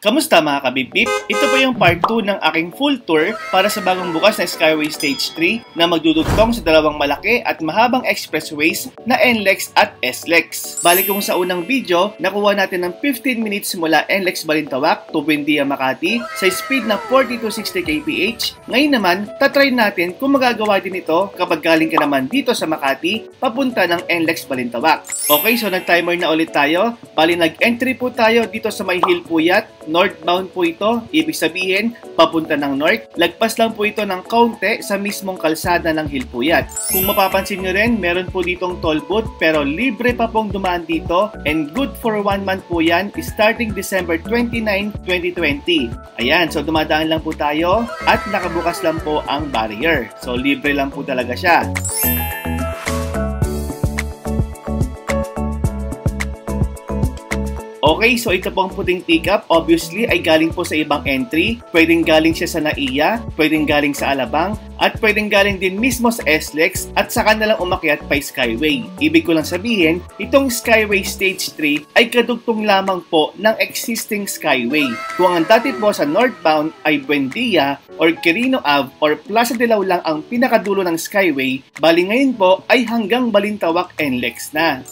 Kamusta mga kabibip? Ito po yung part 2 ng aking full tour para sa bagong bukas na Skyway Stage 3 na magdudugtong sa dalawang malaki at mahabang expressways na NLEX at SLEX. Balik kung sa unang video, nakuha natin ng 15 minutes mula NLEX Balintawak to Buendia, Makati sa speed na 40 to 60 kph. Ngayon naman, tatry natin kung magagawa din ito kapag galing ka naman dito sa Makati papunta ng NLEX Balintawak. Okay, so nag-timer na ulit tayo. Bali nag-entry po tayo dito sa May Hill Puyat. Northbound po ito, ibig sabihin papunta ng north. Lagpas lang po ito ng kaunti sa mismong kalsada ng Hilpuyat. Kung mapapansin nyo rin, meron po ditong toll booth pero libre pa pong dumaan dito and good for 1 month po yan starting December 29, 2020. Ayan, so dumadaan lang po tayo at nakabukas lang po ang barrier. So libre lang po talaga siya. Okay, so ito pong puting pickup, obviously ay galing po sa ibang entry. Pwedeng galing siya sa NAIA, pwedeng galing sa Alabang, at pwedeng galing din mismo sa SLEX at saka na lang umakyat pa Skyway. Ibig ko lang sabihin, itong Skyway Stage 3 ay kadugtong lamang po ng existing Skyway. Kung ang dati po sa northbound ay Buendia or Quirino Ave or Plaza de Lao lang ang pinakadulo ng Skyway, bali ngayon po ay hanggang Balintawak NLEX na.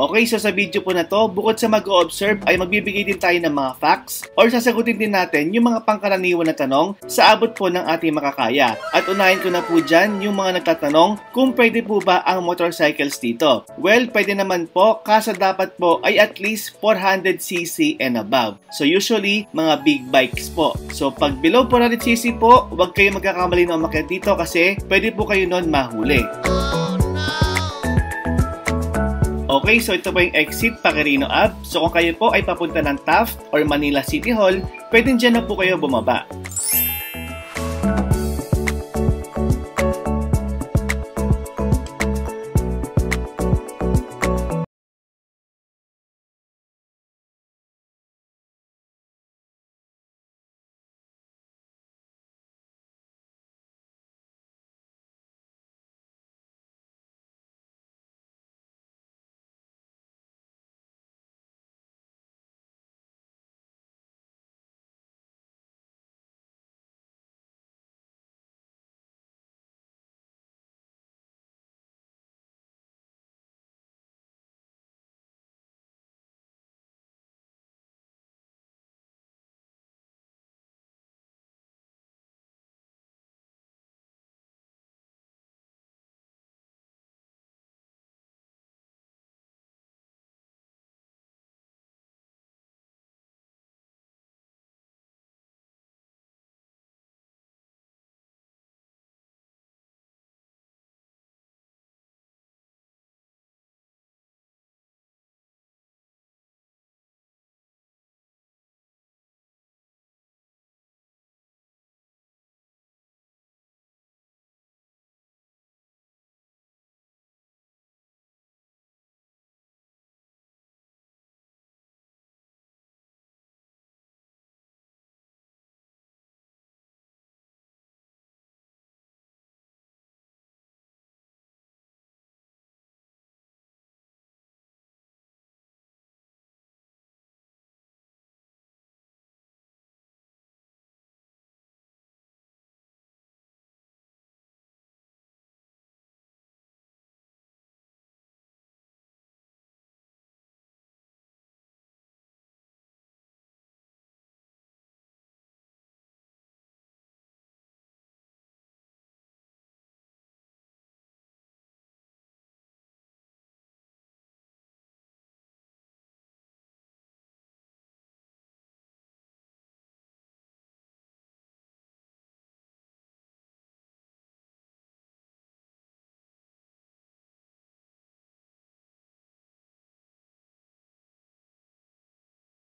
Okay, so sa video po na to, bukod sa mag-o-observe ay magbibigay din tayo ng mga facts or sasagutin din natin yung mga pangkaraniwan na tanong sa abot po ng ating makakaya. At unahin ko na po dyan yung mga nagtatanong kung pwede po ba ang motorcycles dito. Well, pwede naman po, kaso dapat po ay at least 400cc and above. So usually, mga big bikes po. So pag below 400cc po, huwag kayo magkakamali na umakyat dito kasi pwede po kayo nun mahuli. Okay, so ito po yung exit pa Quirino Ave. So kung kayo po ay papunta ng Taft or Manila City Hall, pwedeng dyan na po kayo bumaba.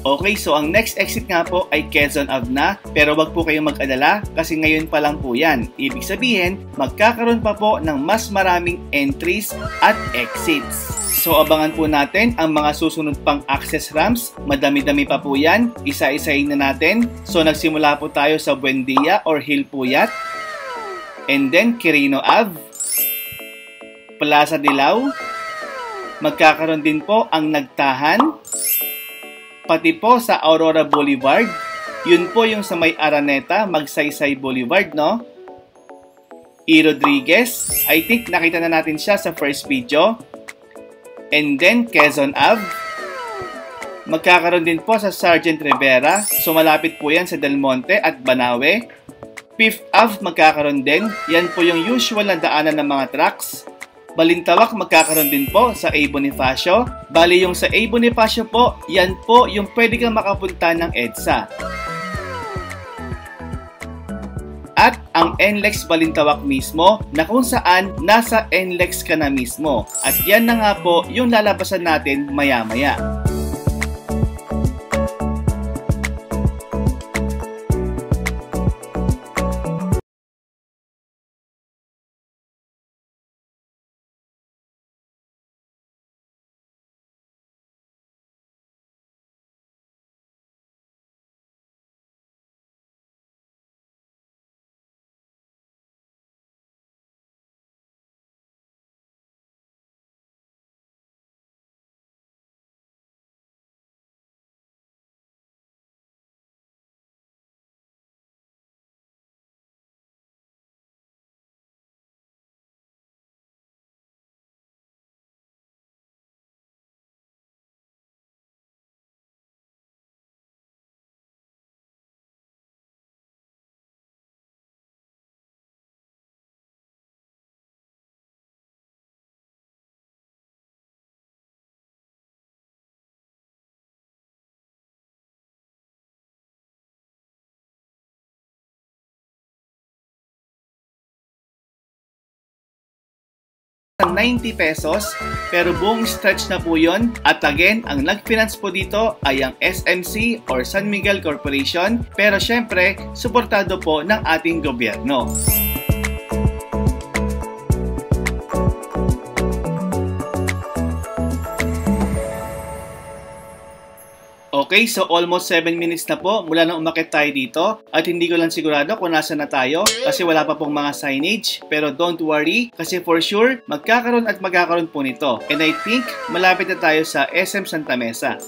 Okay, so ang next exit nga po ay Quezon Ave na, pero wag po kayong mag-alala kasi ngayon pa lang po yan. Ibig sabihin, magkakaroon pa po ng mas maraming entries at exits. So abangan po natin ang mga susunod pang access ramps. Madami-dami pa po yan. Isa-isahin na natin. So nagsimula po tayo sa Buendia or Hilpuyat. And then Quirino Ave. Plaza de Lao. Magkakaroon din po ang Nagtahan. pati po sa Aurora Boulevard. Yun po yung sa may Araneta, Magsaysay Boulevard, no? E. Rodriguez, I think nakita na natin siya sa first video. And then, Quezon Ave. Magkakaroon din po sa Sergeant Rivera, so malapit po yan sa Del Monte at Banawe. Fifth Ave magkakaroon din, yan po yung usual na daanan ng mga trucks. Balintawak magkakaroon din po sa A. Bonifacio. Bali yung sa A. Bonifacio po, yan po yung pwede kang makapunta ng EDSA. At ang NLEX Balintawak mismo na kung saan nasa NLEX ka na mismo. At yan na nga po yung lalabasan natin maya-maya. Ng 90 pesos, pero buong stretch na po yun. At again, ang nag-finance po dito ay ang SMC or San Miguel Corporation, pero syempre, suportado po ng ating gobyerno. Okay, so almost 7 minutes na po mula nang umakyat tayo dito at hindi ko lang sigurado kung nasa na tayo kasi wala pa pong mga signage, pero don't worry kasi for sure magkakaroon po nito, and I think malapit na tayo sa SM Santa Mesa.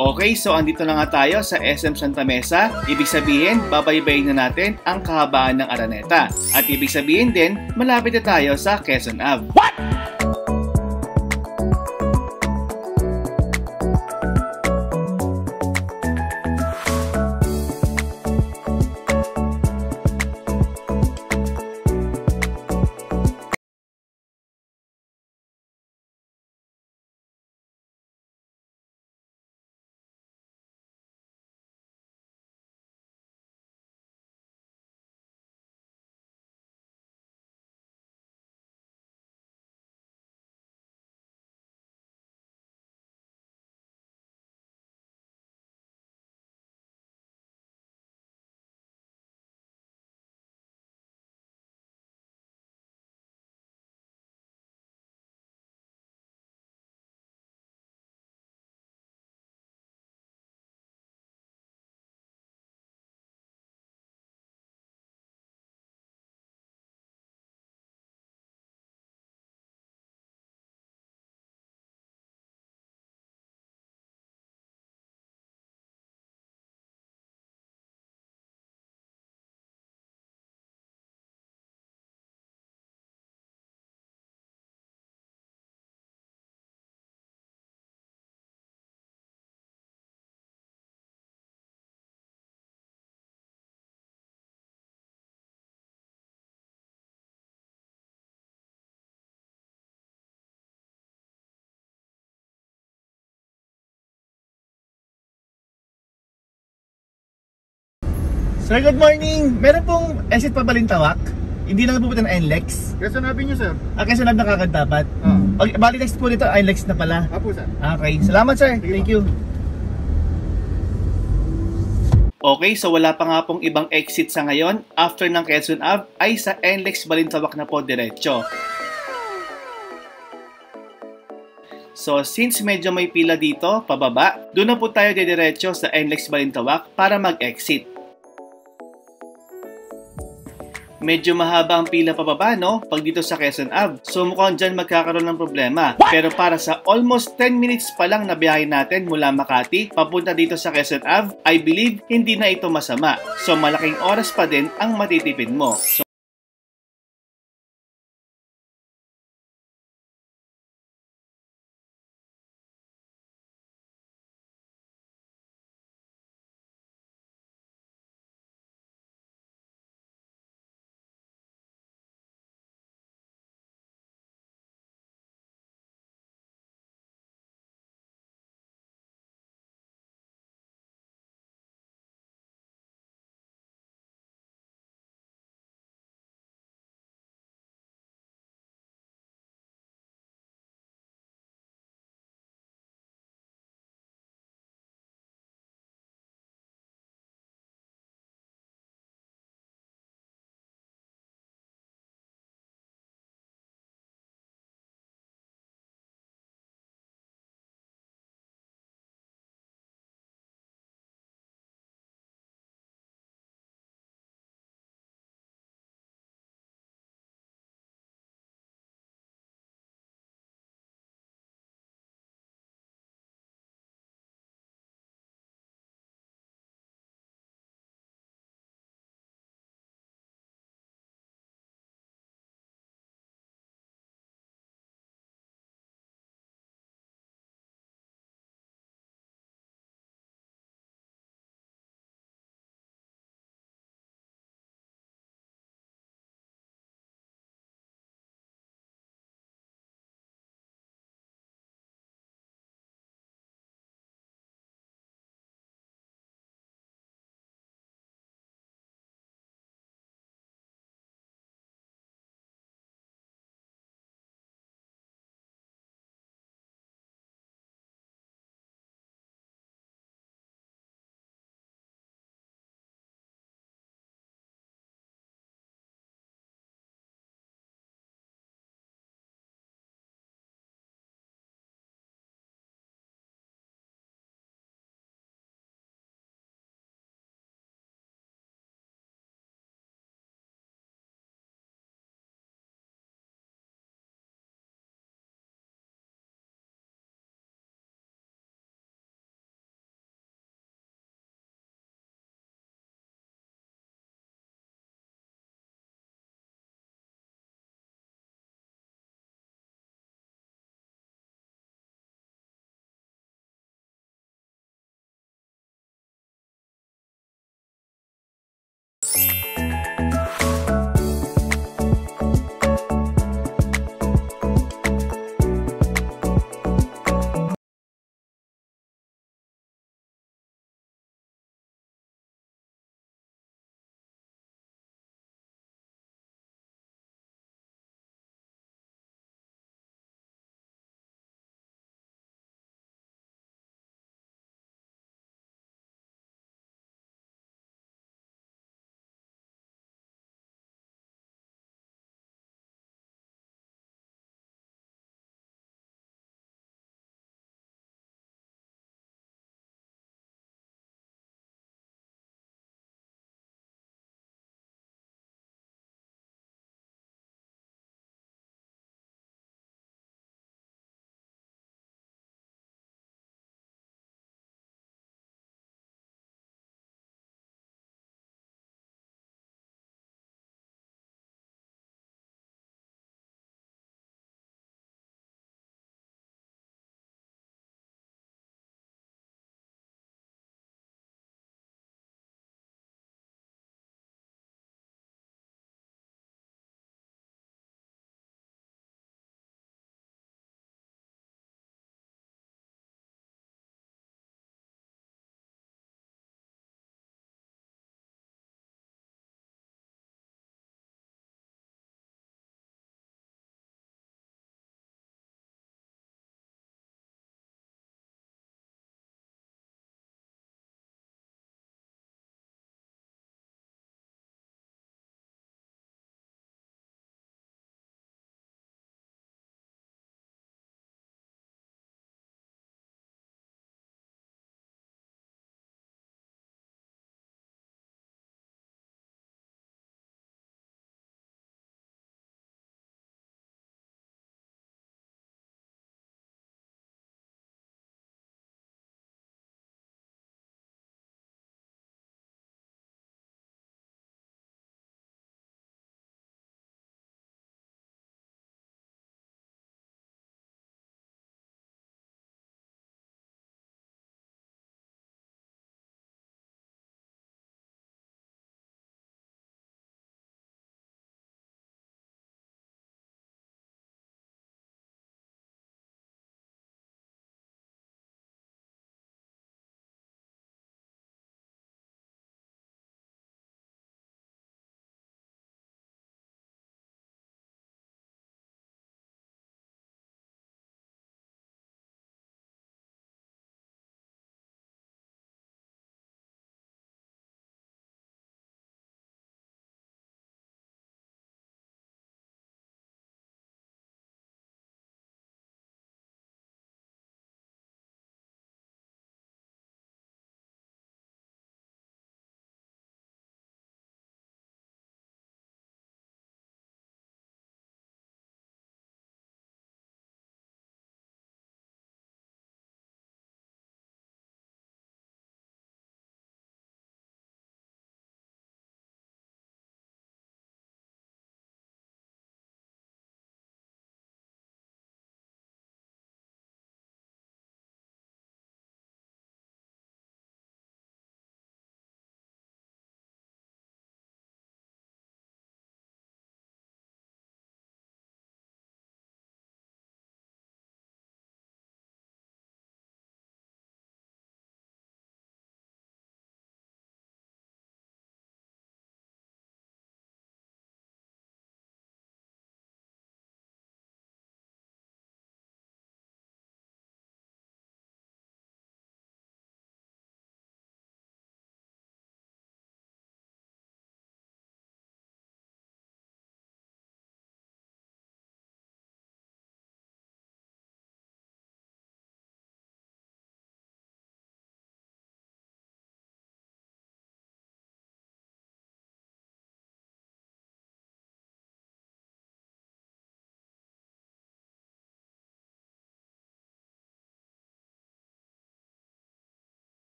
Okay, so andito na nga tayo sa SM Santa Mesa. Ibig sabihin, babaybayin na natin ang kahabaan ng Araneta. At ibig sabihin din, malapit na tayo sa Quezon Ave. What? Sir, good morning! Meron pong exit pa Balintawak? Hindi na napupunta ng NLEX? Quezon Avenue, sir. Quezon Ave na kagad dapat? Bali next po dito, NLEX na pala? Apo, sir. Okay, salamat sir. Thank you. Okay, so wala pa nga pong ibang exit sa ngayon. After ng Quezon Ave ay sa NLEX Balintawak na po diretso. So since medyo may pila dito, pababa, doon na po tayo didiretso sa NLEX Balintawak para mag-exit. Medyo mahaba ang pila pababa, no? Pag dito sa Quezon Ave. So mukhang dyan magkakaroon ng problema. Pero para sa almost 10 minutes pa lang na biyahe natin mula Makati, papunta dito sa Quezon Ave, I believe hindi na ito masama. So malaking oras pa din ang matitipid mo.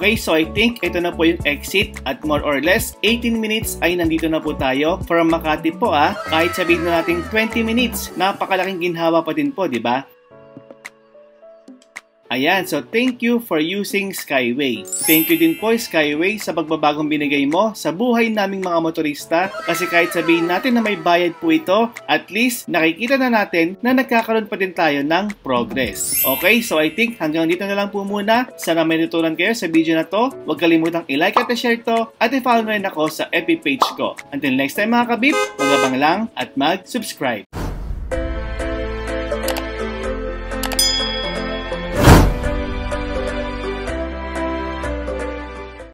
Okay, so I think ito na po yung exit at more or less 18 minutes ay nandito na po tayo from Makati po kahit sabihin na natin 20 minutes, napakalaking ginhawa pa din po, di ba? Ayan, so thank you for using Skyway. Thank you din po Skyway sa pagbabagong binigay mo sa buhay naming mga motorista kasi kahit sabihin natin na may bayad po ito, at least nakikita na natin na nagkakaroon pa din tayo ng progress. Okay, so I think hanggang dito na lang po muna. Sana may natutunan kayo sa video na to. Huwag kalimutang i-like at i-share to at i-follow na rin ako sa FB page ko. Until next time mga kabib, magabang lang at mag-subscribe.